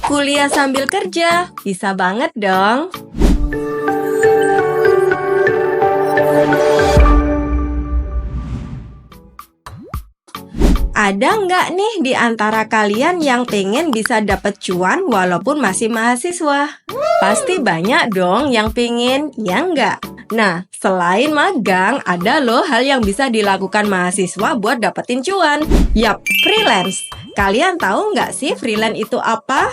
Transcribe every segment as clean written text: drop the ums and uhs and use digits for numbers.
Kuliah sambil kerja, bisa banget dong. Ada nggak nih di antara kalian yang pengen bisa dapat cuan walaupun masih mahasiswa? Pasti banyak dong yang pengen, ya nggak? Nah, selain magang, ada loh hal yang bisa dilakukan mahasiswa buat dapetin cuan. Yap, freelance. Kalian tahu nggak sih freelance itu apa?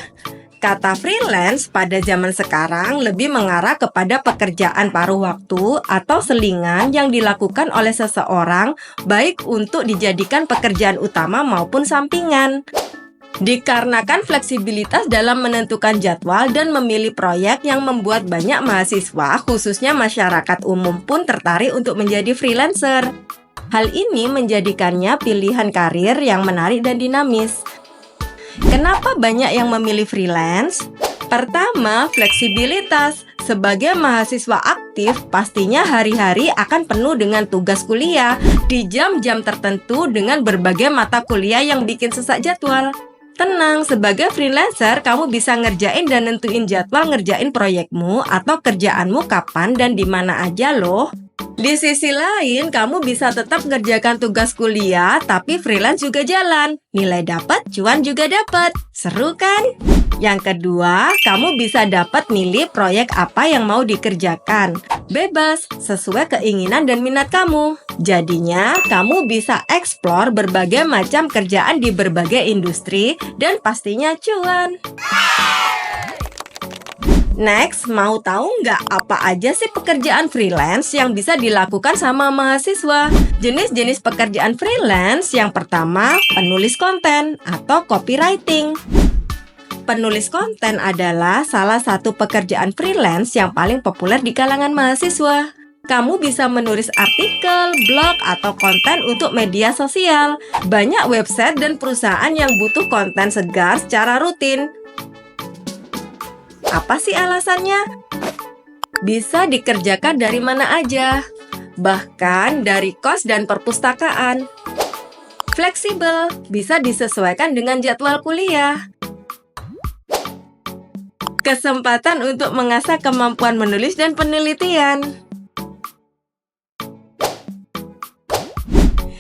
Kata freelance pada zaman sekarang lebih mengarah kepada pekerjaan paruh waktu atau selingan yang dilakukan oleh seseorang baik untuk dijadikan pekerjaan utama maupun sampingan. Dikarenakan fleksibilitas dalam menentukan jadwal dan memilih proyek yang membuat banyak mahasiswa, khususnya masyarakat umum pun tertarik untuk menjadi freelancer. Hal ini menjadikannya pilihan karir yang menarik dan dinamis. Kenapa banyak yang memilih freelance? Pertama, fleksibilitas. Sebagai mahasiswa aktif, pastinya hari-hari akan penuh dengan tugas kuliah di jam-jam tertentu dengan berbagai mata kuliah yang bikin sesak jadwal. Tenang, sebagai freelancer, kamu bisa ngerjain dan nentuin jadwal ngerjain proyekmu atau kerjaanmu kapan dan di mana aja loh. Di sisi lain, kamu bisa tetap ngerjakan tugas kuliah, tapi freelance juga jalan. Nilai dapat, cuan juga dapat. Seru kan? Yang kedua, kamu bisa dapat milih proyek apa yang mau dikerjakan. Bebas, sesuai keinginan dan minat kamu. Jadinya, kamu bisa eksplor berbagai macam kerjaan di berbagai industri dan pastinya cuan. Next, mau tahu nggak apa aja sih pekerjaan freelance yang bisa dilakukan sama mahasiswa? Jenis-jenis pekerjaan freelance yang pertama, penulis konten atau copywriting. Penulis konten adalah salah satu pekerjaan freelance yang paling populer di kalangan mahasiswa. Kamu bisa menulis artikel, blog, atau konten untuk media sosial. Banyak website dan perusahaan yang butuh konten segar secara rutin. Apa sih alasannya? Bisa dikerjakan dari mana aja, bahkan dari kos dan perpustakaan. Fleksibel, bisa disesuaikan dengan jadwal kuliah. Kesempatan untuk mengasah kemampuan menulis dan penelitian.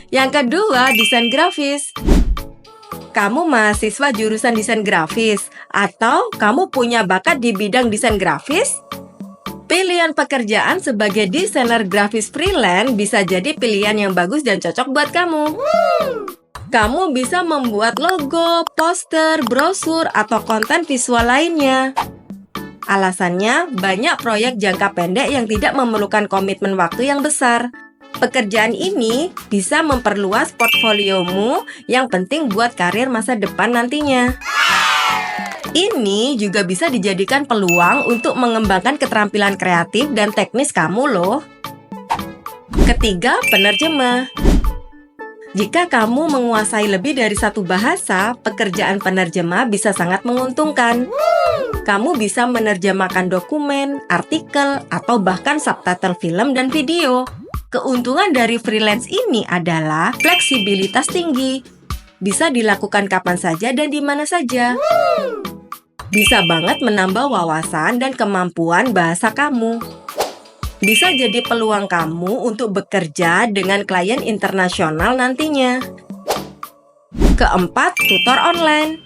Yang kedua, desain grafis. Kamu mahasiswa jurusan desain grafis atau kamu punya bakat di bidang desain grafis? Pilihan pekerjaan sebagai desainer grafis freelance bisa jadi pilihan yang bagus dan cocok buat kamu. Kamu bisa membuat logo, poster, brosur, atau konten visual lainnya. Alasannya, banyak proyek jangka pendek yang tidak memerlukan komitmen waktu yang besar. Pekerjaan ini bisa memperluas portfoliomu, yang penting buat karir masa depan nantinya. Ini juga bisa dijadikan peluang untuk mengembangkan keterampilan kreatif dan teknis kamu loh. Ketiga, penerjemah. Jika kamu menguasai lebih dari satu bahasa, pekerjaan penerjemah bisa sangat menguntungkan. Kamu bisa menerjemahkan dokumen, artikel, atau bahkan subtitle film dan video. Keuntungan dari freelance ini adalah fleksibilitas tinggi. Bisa dilakukan kapan saja dan di mana saja. Bisa banget menambah wawasan dan kemampuan bahasa kamu. Bisa jadi peluang kamu untuk bekerja dengan klien internasional nantinya. Keempat, tutor online.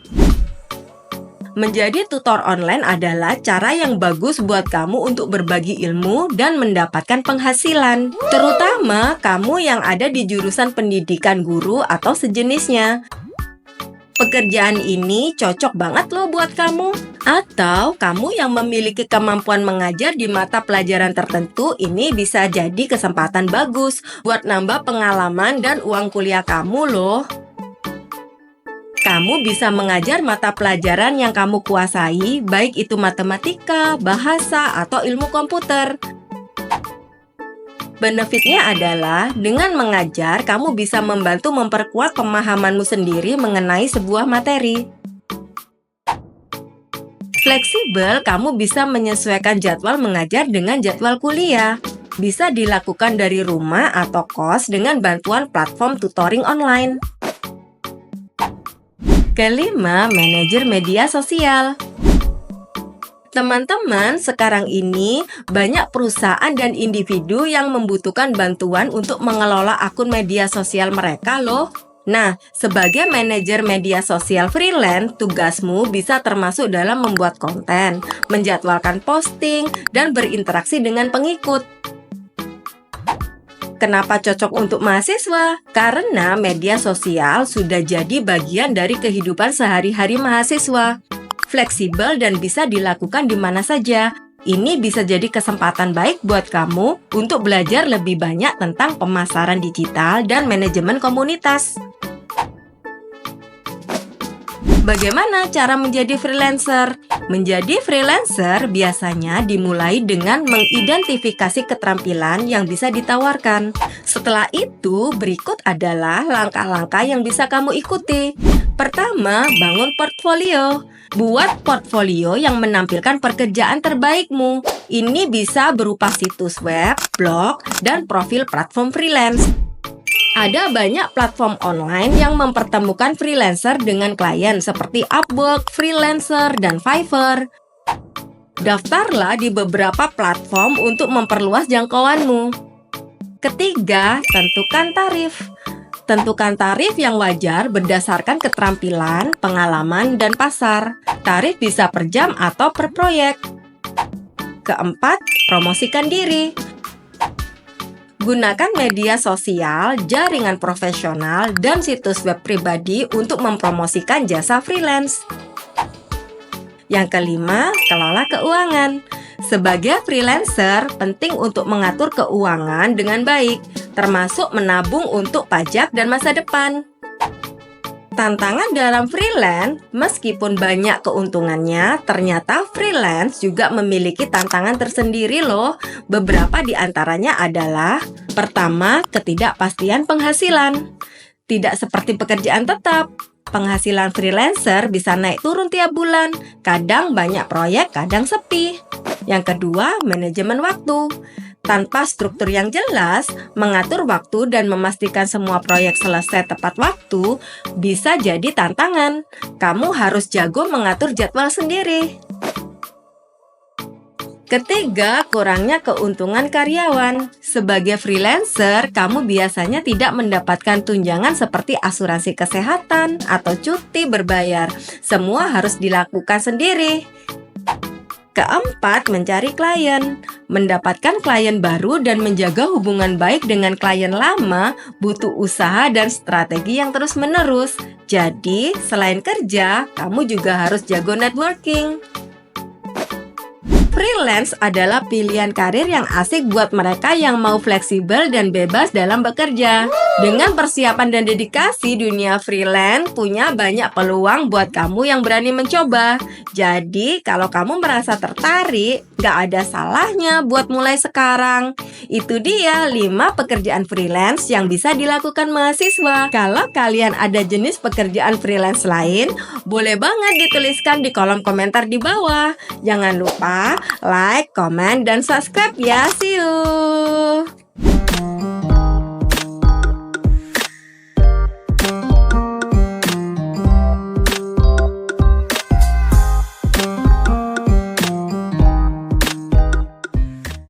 Menjadi tutor online adalah cara yang bagus buat kamu untuk berbagi ilmu dan mendapatkan penghasilan. Terutama kamu yang ada di jurusan pendidikan guru atau sejenisnya. Pekerjaan ini cocok banget loh buat kamu. Atau kamu yang memiliki kemampuan mengajar di mata pelajaran tertentu, ini bisa jadi kesempatan bagus buat nambah pengalaman dan uang kuliah kamu loh. Kamu bisa mengajar mata pelajaran yang kamu kuasai, baik itu matematika, bahasa, atau ilmu komputer. Benefitnya adalah, dengan mengajar, kamu bisa membantu memperkuat pemahamanmu sendiri mengenai sebuah materi. Fleksibel, kamu bisa menyesuaikan jadwal mengajar dengan jadwal kuliah. Bisa dilakukan dari rumah atau kos dengan bantuan platform tutoring online. Kelima, manajer media sosial. Teman-teman, sekarang ini banyak perusahaan dan individu yang membutuhkan bantuan untuk mengelola akun media sosial mereka loh. Nah, sebagai manajer media sosial freelance, tugasmu bisa termasuk dalam membuat konten, menjadwalkan posting, dan berinteraksi dengan pengikut. Kenapa cocok untuk mahasiswa? Karena media sosial sudah jadi bagian dari kehidupan sehari-hari mahasiswa. Fleksibel dan bisa dilakukan di mana saja. Ini bisa jadi kesempatan baik buat kamu untuk belajar lebih banyak tentang pemasaran digital dan manajemen komunitas. Bagaimana cara menjadi freelancer? Menjadi freelancer biasanya dimulai dengan mengidentifikasi keterampilan yang bisa ditawarkan. Setelah itu, berikut adalah langkah-langkah yang bisa kamu ikuti. Pertama, bangun portfolio. Buat portfolio yang menampilkan pekerjaan terbaikmu. Ini bisa berupa situs web, blog, dan profil platform freelance. Ada banyak platform online yang mempertemukan freelancer dengan klien seperti Upwork, Freelancer, dan Fiverr. Daftarlah di beberapa platform untuk memperluas jangkauanmu. Ketiga, tentukan tarif. Tentukan tarif yang wajar berdasarkan keterampilan, pengalaman, dan pasar. Tarif bisa per jam atau per proyek. Keempat, promosikan diri. Gunakan media sosial, jaringan profesional, dan situs web pribadi untuk mempromosikan jasa freelance. Yang kelima, kelola keuangan. Sebagai freelancer, penting untuk mengatur keuangan dengan baik, termasuk menabung untuk pajak dan masa depan. Tantangan dalam freelance, meskipun banyak keuntungannya, ternyata freelance juga memiliki tantangan tersendiri loh. Beberapa di antaranya adalah: pertama, ketidakpastian penghasilan. Tidak seperti pekerjaan tetap. Penghasilan freelancer bisa naik turun tiap bulan. Kadang banyak proyek, kadang sepi. Yang kedua, manajemen waktu. Tanpa struktur yang jelas, mengatur waktu dan memastikan semua proyek selesai tepat waktu bisa jadi tantangan. Kamu harus jago mengatur jadwal sendiri. Ketiga, kurangnya keuntungan karyawan. Sebagai freelancer, kamu biasanya tidak mendapatkan tunjangan seperti asuransi kesehatan atau cuti berbayar. Semua harus dilakukan sendiri. Keempat, mencari klien. Mendapatkan klien baru dan menjaga hubungan baik dengan klien lama butuh usaha dan strategi yang terus-menerus. Jadi, selain kerja, kamu juga harus jago networking. Freelance adalah pilihan karir yang asik buat mereka yang mau fleksibel dan bebas dalam bekerja. Dengan persiapan dan dedikasi, dunia freelance punya banyak peluang buat kamu yang berani mencoba. Jadi, kalau kamu merasa tertarik, gak ada salahnya buat mulai sekarang. Itu dia 5 pekerjaan freelance yang bisa dilakukan mahasiswa. Kalau kalian ada jenis pekerjaan freelance lain, boleh banget dituliskan di kolom komentar di bawah. Jangan lupa like, komen, dan subscribe ya. See you!